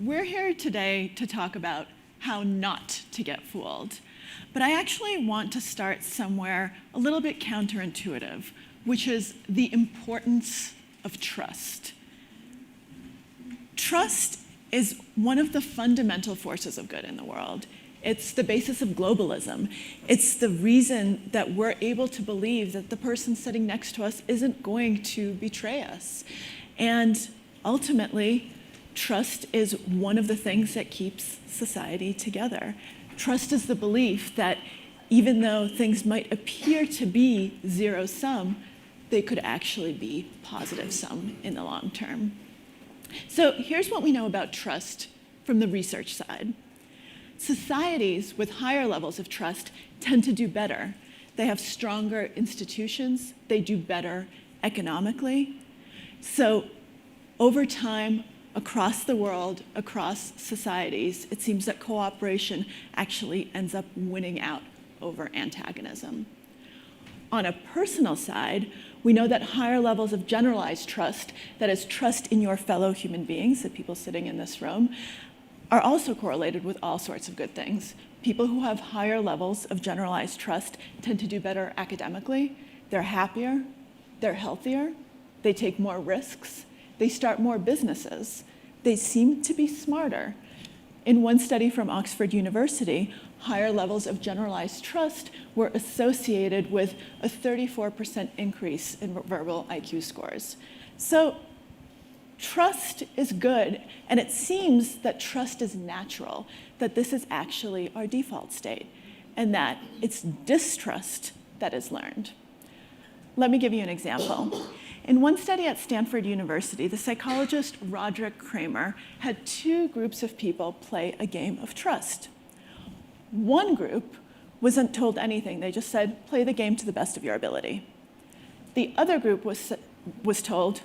we're here today to talk about how not to get fooled. But I actually want to start somewhere a little bit counterintuitive, which is the importance of trust. Trust is one of the fundamental forces of good in the world. It's the basis of globalism. It's the reason that we're able to believe that the person sitting next to us isn't going to betray us. And ultimately, trust is one of the things that keeps society together. Trust is the belief that even though things might appear to be zero-sum, they could actually be positive-sum in the long term. So here's what we know about trust from the research side. Societies with higher levels of trust tend to do better. They have stronger institutions. They do better economically. So over time, across the world, across societies, it seems that cooperation actually ends up winning out over antagonism. On a personal side, we know that higher levels of generalized trust, that is trust in your fellow human beings, the people sitting in this room, are also correlated with all sorts of good things. People who have higher levels of generalized trust tend to do better academically. They're happier, they're healthier, they take more risks, they start more businesses. They seem to be smarter. In one study from Oxford University, higher levels of generalized trust were associated with a 34% increase in verbal IQ scores. So trust is good, and it seems that trust is natural, that this is actually our default state, and that it's distrust that is learned. Let me give you an example. In one study at Stanford University, the psychologist Roderick Kramer had two groups of people play a game of trust. One group wasn't told anything. They just said, play the game to the best of your ability. The other group was told,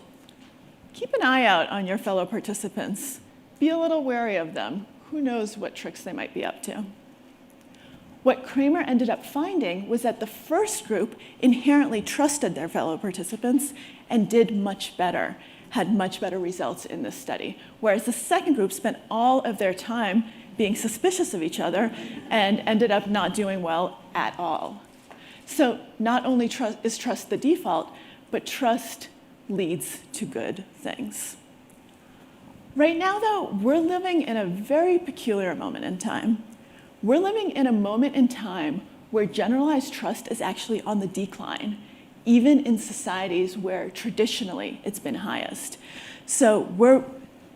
keep an eye out on your fellow participants. Be a little wary of them. Who knows what tricks they might be up to? What Kramer ended up finding was that the first group inherently trusted their fellow participants and did much better, had much better results in this study, whereas the second group spent all of their time being suspicious of each other and ended up not doing well at all. So not only is trust the default, but trust leads to good things. Right now, though, we're living in a very peculiar moment in time. We're living in a moment in time where generalized trust is actually on the decline, even in societies where traditionally it's been highest. So we're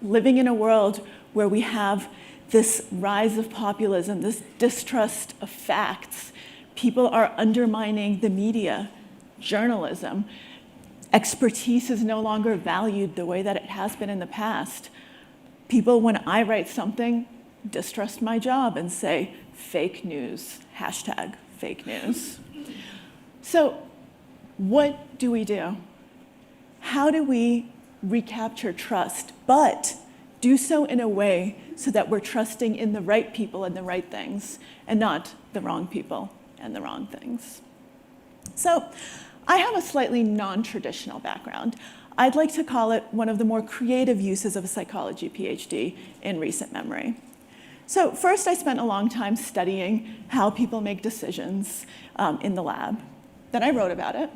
living in a world where we have this rise of populism, this distrust of facts. People are undermining the media, journalism. Expertise is no longer valued the way that it has been in the past. People, when I write something, distrust my job and say, fake news, hashtag fake news. So what do we do? How do we recapture trust, but do so in a way so that we're trusting in the right people and the right things, and not the wrong people and the wrong things? So I have a slightly non-traditional background. I'd like to call it one of the more creative uses of a psychology PhD in recent memory. So first, I spent a long time studying how people make decisions in the lab. Then I wrote about it.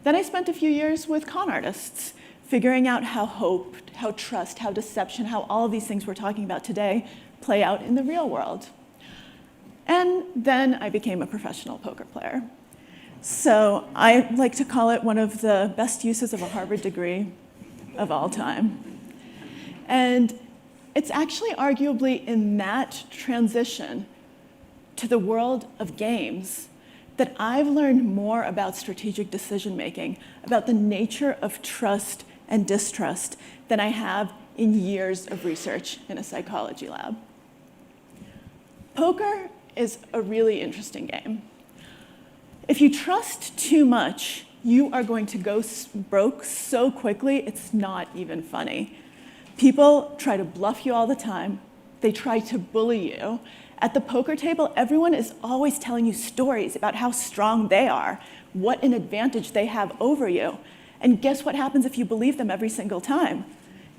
Then I spent a few years with con artists, figuring out how hope, how trust, how deception, how all of these things we're talking about today play out in the real world. And then I became a professional poker player. So I like to call it one of the best uses of a Harvard degree of all time. And it's actually arguably in that transition to the world of games that I've learned more about strategic decision-making, about the nature of trust and distrust than I have in years of research in a psychology lab. Poker is a really interesting game. If you trust too much, you are going to go broke so quickly, it's not even funny. People try to bluff you all the time. They try to bully you. At the poker table, everyone is always telling you stories about how strong they are, what an advantage they have over you. And guess what happens if you believe them every single time?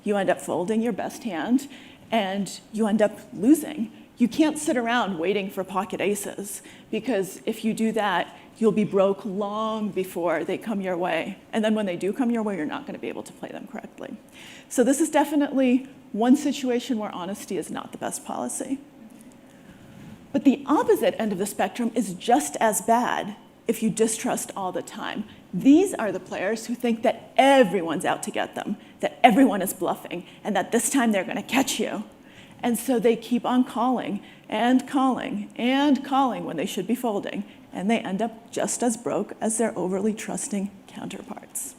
You end up folding your best hand, and you end up losing. You can't sit around waiting for pocket aces, because if you do that, you'll be broke long before they come your way. And then when they do come your way, you're not going to be able to play them correctly. So this is definitely one situation where honesty is not the best policy. But the opposite end of the spectrum is just as bad if you distrust all the time. These are the players who think that everyone's out to get them, that everyone is bluffing, and that this time they're going to catch you. And so they keep on calling and calling and calling when they should be folding, and they end up just as broke as their overly trusting counterparts.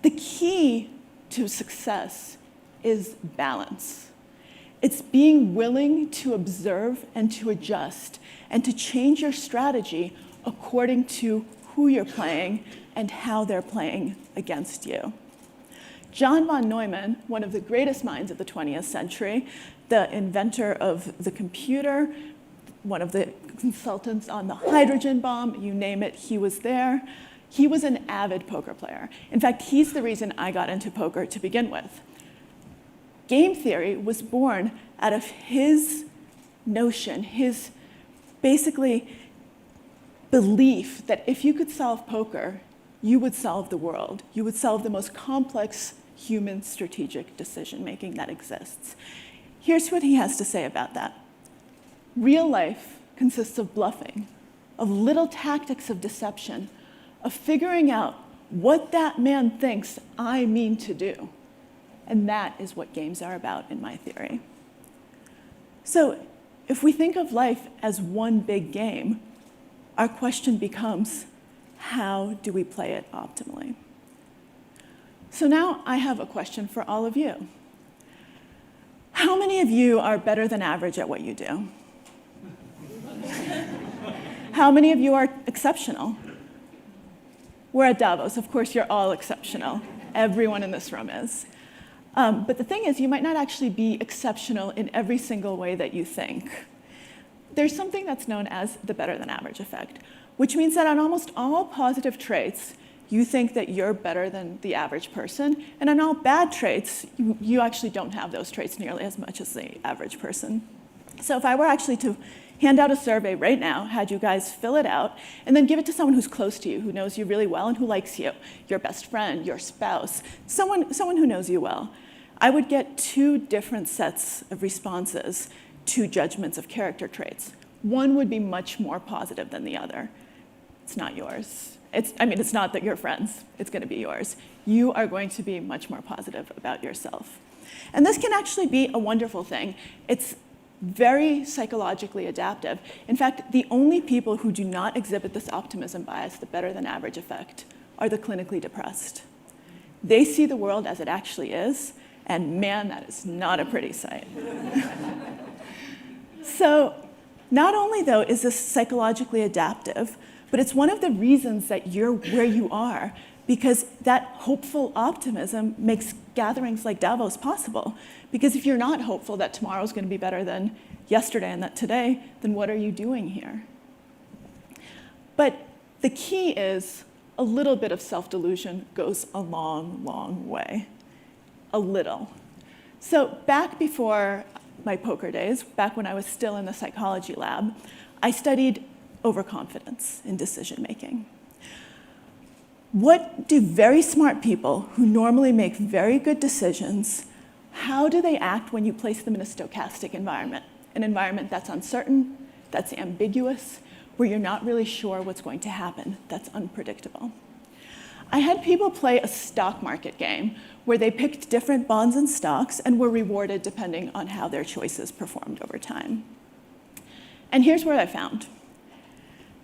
The key to success is balance. It's being willing to observe and to adjust and to change your strategy according to who you're playing and how they're playing against you. John von Neumann, one of the greatest minds of the 20th century, the inventor of the computer, one of the consultants on the hydrogen bomb, you name it, he was there. He was an avid poker player. In fact, he's the reason I got into poker to begin with. Game theory was born out of his notion, his basically belief that if you could solve poker, you would solve the world. You would solve the most complex human strategic decision-making that exists. Here's what he has to say about that. Real life consists of bluffing, of little tactics of deception, of figuring out what that man thinks I mean to do. And that is what games are about in my theory. So if we think of life as one big game, our question becomes, how do we play it optimally? So now I have a question for all of you. How many of you are better than average at what you do? How many of you are exceptional? We're at Davos. Of course, you're all exceptional. Everyone in this room is. But the thing is, you might not actually be exceptional in every single way that you think. There's something that's known as the better than average effect, which means that on almost all positive traits, you think that you're better than the average person, and on all bad traits, you actually don't have those traits nearly as much as the average person. So if I were actually to hand out a survey right now, had you guys fill it out, and then give it to someone who's close to you, who knows you really well and who likes you, your best friend, your spouse, someone who knows you well, I would get two different sets of responses to judgments of character traits. One would be much more positive than the other. It's not yours. It's not that you're friends. It's going to be yours. You are going to be much more positive about yourself. And this can actually be a wonderful thing. It's very psychologically adaptive. In fact, the only people who do not exhibit this optimism bias, the better than average effect, are the clinically depressed. They see the world as it actually is, and man, that is not a pretty sight. So not only, though, is this psychologically adaptive, but it's one of the reasons that you're where you are, because that hopeful optimism makes gatherings like Davos possible. Because if you're not hopeful that tomorrow's going to be better than yesterday and that today, then what are you doing here? But the key is a little bit of self-delusion goes a long, long way. A little. So back before my poker days, back when I was still in the psychology lab, I studied overconfidence in decision-making. What do very smart people who normally make very good decisions, how do they act when you place them in a stochastic environment? An environment that's uncertain, that's ambiguous, where you're not really sure what's going to happen, that's unpredictable. I had people play a stock market game where they picked different bonds and stocks and were rewarded depending on how their choices performed over time. And here's what I found.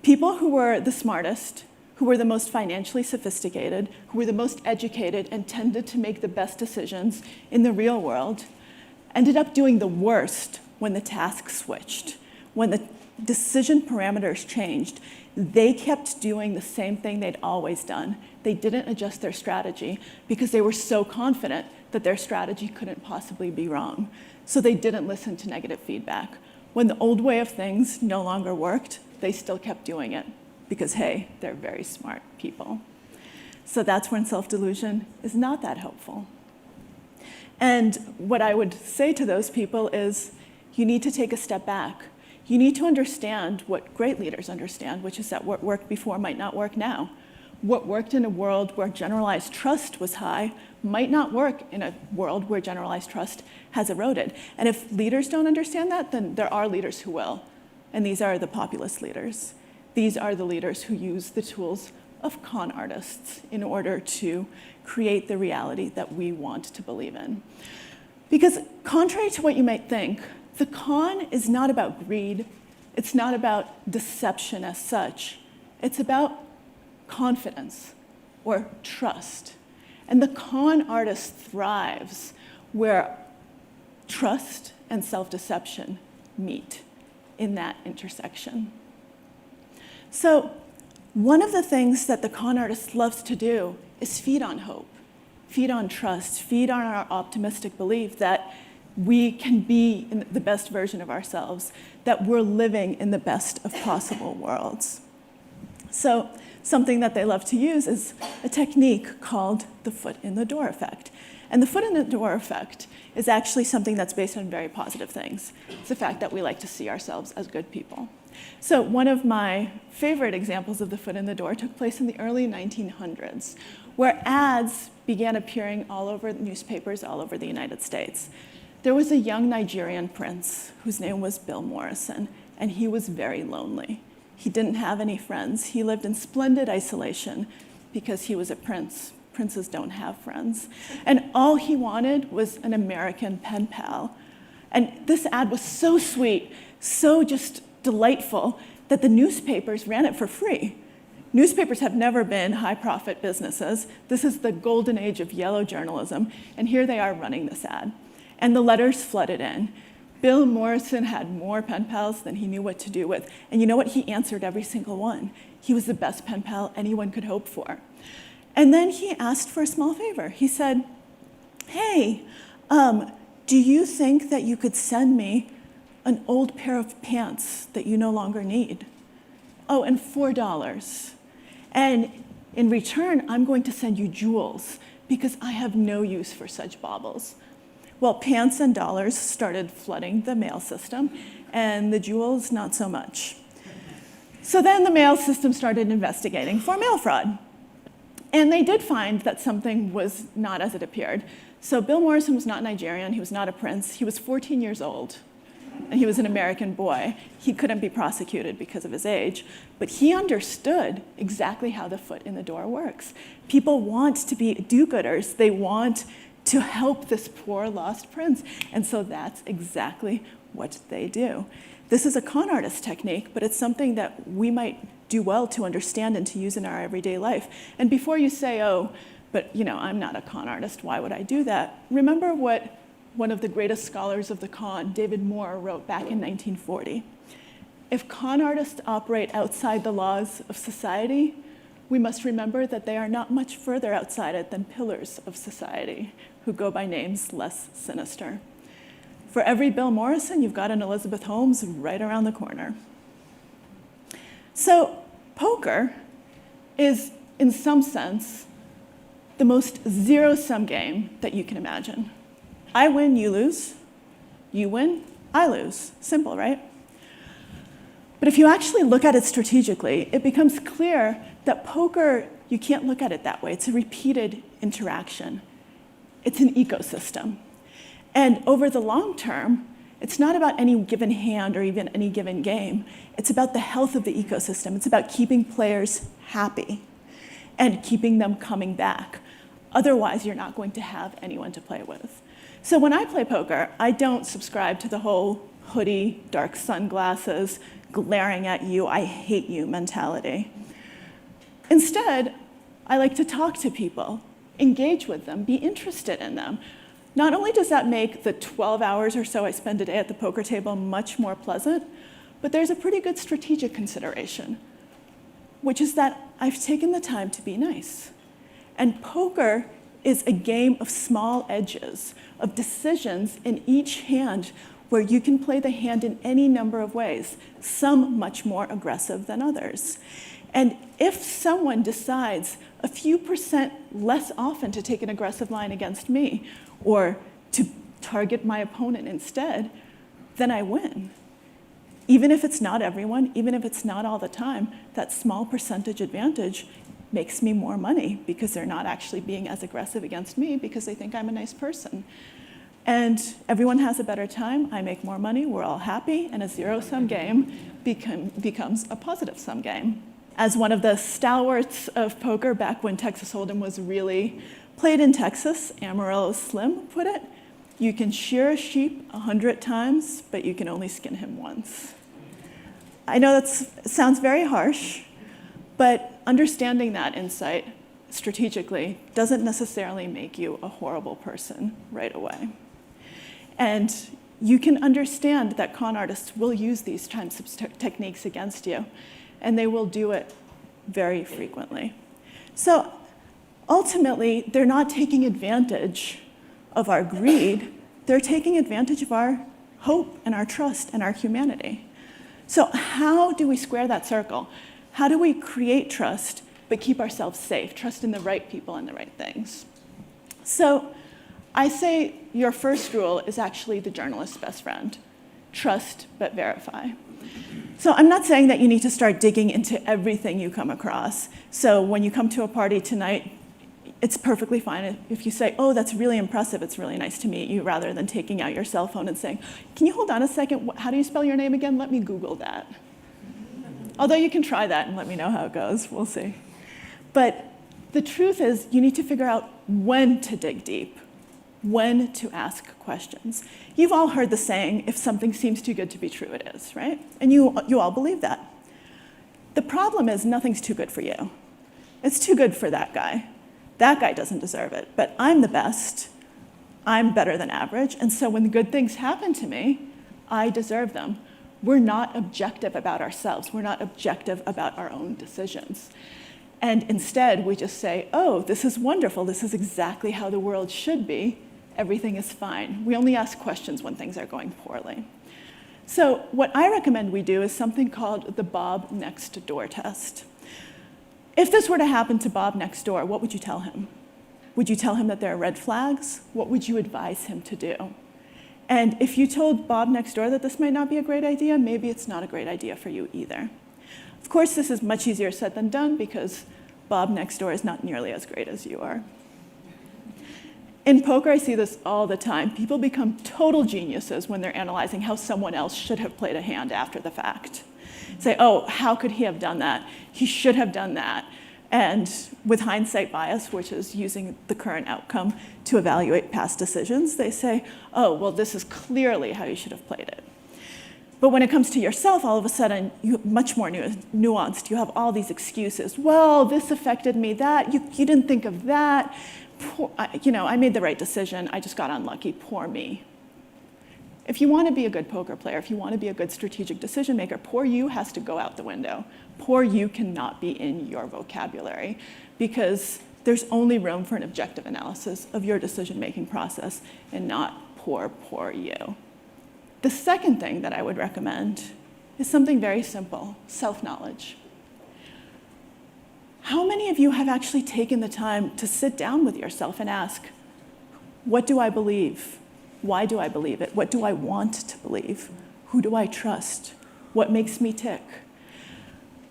People who were the smartest, who were the most financially sophisticated, who were the most educated and tended to make the best decisions in the real world, ended up doing the worst when the task switched, when the decision parameters changed. They kept doing the same thing they'd always done. They didn't adjust their strategy because they were so confident that their strategy couldn't possibly be wrong. So they didn't listen to negative feedback. When the old way of things no longer worked, they still kept doing it because, hey, they're very smart people. So that's when self-delusion is not that helpful. And what I would say to those people is, you need to take a step back. You need to understand what great leaders understand, which is that what worked before might not work now. What worked in a world where generalized trust was high might not work in a world where generalized trust has eroded. And if leaders don't understand that, then there are leaders who will. And these are the populist leaders. These are the leaders who use the tools of con artists in order to create the reality that we want to believe in. Because contrary to what you might think, the con is not about greed. It's not about deception as such. It's about confidence or trust. And the con artist thrives where trust and self-deception meet in that intersection. So one of the things that the con artist loves to do is feed on hope, feed on trust, feed on our optimistic belief that we can be in the best version of ourselves, that we're living in the best of possible worlds. So something that they love to use is a technique called the foot in the door effect. And the foot in the door effect is actually something that's based on very positive things. It's the fact that we like to see ourselves as good people. So one of my favorite examples of the foot in the door took place in the early 1900s, where ads began appearing all over newspapers all over the United States. There was a young Nigerian prince whose name was Bill Morrison, and he was very lonely. He didn't have any friends. He lived in splendid isolation because he was a prince. Princes don't have friends. And all he wanted was an American pen pal. And this ad was so sweet, so just delightful, that the newspapers ran it for free. Newspapers have never been high-profit businesses. This is the golden age of yellow journalism, and here they are running this ad. And the letters flooded in. Bill Morrison had more pen pals than he knew what to do with. And you know what? He answered every single one. He was the best pen pal anyone could hope for. And then he asked for a small favor. He said, hey, do you think that you could send me an old pair of pants that you no longer need? Oh, and $4. And in return, I'm going to send you jewels because I have no use for such baubles. Well, pants and dollars started flooding the mail system, and the jewels, not so much. So then the mail system started investigating for mail fraud. And they did find that something was not as it appeared. So Bill Morrison was not Nigerian. He was not a prince. He was 14 years old, and he was an American boy. He couldn't be prosecuted because of his age, but he understood exactly how the foot in the door works. People want to be do-gooders. They want to help this poor lost prince. And so that's exactly what they do. This is a con artist technique, but it's something that we might do well to understand and to use in our everyday life. And before you say, oh, but I'm not a con artist, why would I do that? Remember what one of the greatest scholars of the con, David Moore, wrote back in 1940. If con artists operate outside the laws of society, we must remember that they are not much further outside it than pillars of society who go by names less sinister. For every Bill Morrison, you've got an Elizabeth Holmes right around the corner. So poker is, in some sense, the most zero-sum game that you can imagine. I win, you lose. You win, I lose. Simple, right? But if you actually look at it strategically, it becomes clear that poker, you can't look at it that way. It's a repeated interaction. It's an ecosystem. And over the long term, it's not about any given hand or even any given game. It's about the health of the ecosystem. It's about keeping players happy and keeping them coming back. Otherwise, you're not going to have anyone to play with. So when I play poker, I don't subscribe to the whole hoodie, dark sunglasses, glaring at you, I hate you mentality. Instead, I like to talk to people, engage with them, be interested in them. Not only does that make the 12 hours or so I spend a day at the poker table much more pleasant, but there's a pretty good strategic consideration, which is that I've taken the time to be nice. And poker is a game of small edges, of decisions in each hand where you can play the hand in any number of ways, some much more aggressive than others. And if someone decides a few percent less often to take an aggressive line against me or to target my opponent instead, then I win. Even if it's not everyone, even if it's not all the time, that small percentage advantage makes me more money because they're not actually being as aggressive against me because they think I'm a nice person. And everyone has a better time, I make more money, we're all happy, and a zero-sum game becomes a positive-sum game. As one of the stalwarts of poker back when Texas Hold'em was really played in Texas, Amarillo Slim put it, you can shear a sheep 100 times, but you can only skin him once. I know that sounds very harsh, but understanding that insight strategically doesn't necessarily make you a horrible person right away. And you can understand that con artists will use these types of techniques against you, and they will do it very frequently. So ultimately, they're not taking advantage of our greed, they're taking advantage of our hope and our trust and our humanity. So how do we square that circle? How do we create trust but keep ourselves safe, trust in the right people and the right things? So I say your first rule is actually the journalist's best friend. Trust but verify. So I'm not saying that you need to start digging into everything you come across. So when you come to a party tonight, it's perfectly fine if you say, oh, that's really impressive, it's really nice to meet you, rather than taking out your cell phone and saying, can you hold on a second, how do you spell your name again? Let me Google that. Although you can try that and let me know how it goes, we'll see. But the truth is, you need to figure out when to dig deep, when to ask questions. You've all heard the saying, if something seems too good to be true, it is, right? And you all believe that. The problem is nothing's too good for you. It's too good for that guy. That guy doesn't deserve it, but I'm the best. I'm better than average, and so when good things happen to me, I deserve them. We're not objective about ourselves. We're not objective about our own decisions. And instead, we just say, oh, this is wonderful. This is exactly how the world should be. Everything is fine. We only ask questions when things are going poorly. So what I recommend we do is something called the Bob next door test. If this were to happen to Bob next door, what would you tell him? Would you tell him that there are red flags? What would you advise him to do? And if you told Bob next door that this might not be a great idea, maybe it's not a great idea for you either. Of course, this is much easier said than done because Bob next door is not nearly as great as you are. In poker, I see this all the time. People become total geniuses when they're analyzing how someone else should have played a hand after the fact. Say, oh, how could he have done that? He should have done that. And with hindsight bias, which is using the current outcome to evaluate past decisions, they say, oh, well, this is clearly how you should have played it. But when it comes to yourself, all of a sudden, you're much more nuanced. You have all these excuses. Well, this affected me, that. You didn't think of that. I made the right decision. I just got unlucky. Poor me. If you want to be a good poker player, if you want to be a good strategic decision maker, poor you has to go out the window. Poor you cannot be in your vocabulary because there's only room for an objective analysis of your decision-making process and not poor you. The second thing that I would recommend is something very simple, self-knowledge. How many of you have actually taken the time to sit down with yourself and ask, what do I believe? Why do I believe it? What do I want to believe? Who do I trust? What makes me tick?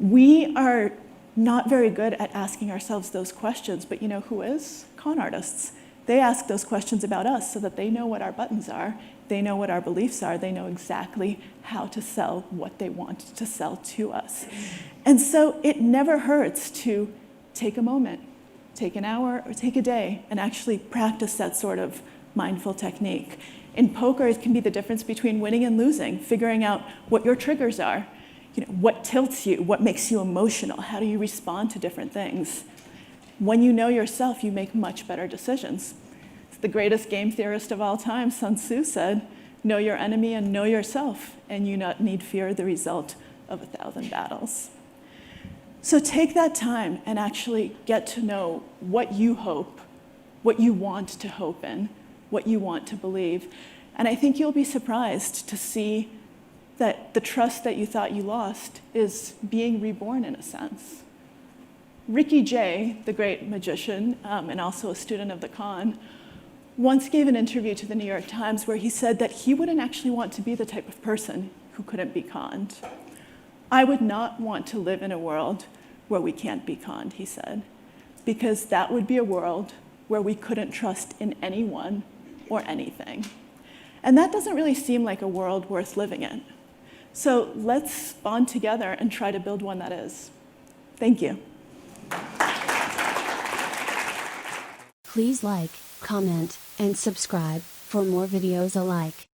We are not very good at asking ourselves those questions, but you know who is? Con artists. They ask those questions about us so that they know what our buttons are, they know what our beliefs are, they know exactly how to sell what they want to sell to us. And so it never hurts to take a moment, take an hour, or take a day, and actually practice that sort of mindful technique. In poker, it can be the difference between winning and losing, figuring out what your triggers are, what tilts you, what makes you emotional, how do you respond to different things. When you know yourself, you make much better decisions. The greatest game theorist of all time, Sun Tzu, said, know your enemy and know yourself, and you not need fear the result of 1,000 battles. So take that time and actually get to know what you hope, what you want to hope in, what you want to believe. And I think you'll be surprised to see that the trust that you thought you lost is being reborn in a sense. Ricky Jay, the great magician and also a student of the con, once gave an interview to the New York Times where he said that he wouldn't actually want to be the type of person who couldn't be conned. I would not want to live in a world where we can't be conned, he said, because that would be a world where we couldn't trust in anyone or anything. And that doesn't really seem like a world worth living in. So let's bond together and try to build one that is. Thank you. Please like, comment, and subscribe for more videos alike.